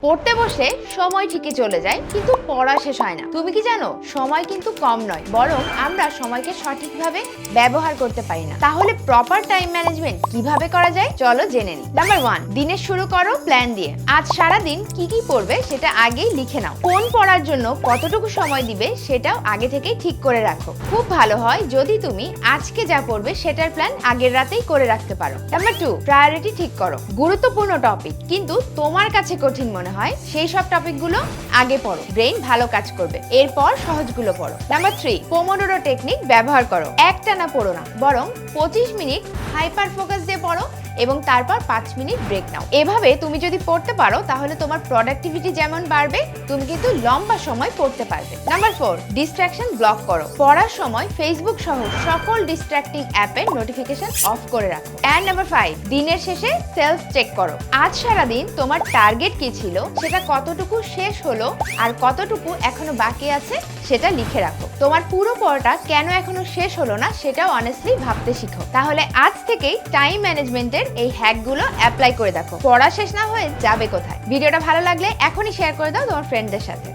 পড়তে বসে সময় ঠিকই চলে যায় কিন্তু পড়া শেষ হয় না। তুমি কি জানো সময় কিন্তু কম নয়, বরং আমরা সময়কে সঠিকভাবে ব্যবহার করতে পারি না। তাহলে প্রপার টাইম ম্যানেজমেন্ট কিভাবে করা যায় চলো জেনে নিই। নাম্বার 1, দিনের শুরু করো প্ল্যান দিয়ে। আজ সারা দিন কি কি পড়বে সেটা আগেই লিখে নাও। কোন পড়ার জন্য কতটুকু সময় দিবে সেটাও আগে থেকেই ঠিক করে রাখো। খুব ভালো হয় যদি তুমি আজকে যা পড়বে সেটার প্ল্যান আগের রাতেই করে রাখতে পারো। নাম্বার 2, প্রায়োরিটি ঠিক করো। গুরুত্বপূর্ণ টপিক কিন্তু তোমার কাছে কঠিন মনে হয় সেই সব টপিকগুলো আগে পড়ো, ব্রেইন ভালো কাজ করবে। এরপর সহজগুলো পড়ো। নাম্বার 3, পোমোডোরো টেকনিক ব্যবহার করো। একটানা পড়ো না, বরং 25 মিনিট হাইপার ফোকাস দিয়ে পড়ো এবং তারপর 5 মিনিট ব্রেক নাও। এভাবে তুমি যদি পড়তে পারো তাহলে তোমার প্রোডাক্টিভিটি যেমন বাড়বে, তুমি কিন্তু লম্বা সময় পড়তে পারবে। নাম্বার 4, ডিস্ট্রাকশন ব্লক করো। পড়ার সময় ফেসবুক সহ সকল ডিস্ট্রাক্টিং অ্যাপের নোটিফিকেশন অফ করে রাখো। এন্ড নাম্বার 5, দিনের শেষে সেলফ চেক করো। আজ সারাদিন তোমার টার্গেট কি ছিল, সেটা কতটুকু শেষ হলো আর কতটুকু এখনো বাকি আছে সেটা লিখে রাখো। তোমার পুরো পড়াটা কেন এখনো শেষ হলো না সেটাও অনেস্টলি ভাবতে শিখো। তাহলে আজ থেকেই টাইম ম্যানেজমেন্টের এই হ্যাকগুলো অ্যাপ্লাই করে দেখো। পড়া শেষ না হয়ে যাবে কোথায়। ভিডিওটা ভালো লাগলে এখনই শেয়ার করে দাও তোমার ফ্রেন্ডদের সাথে।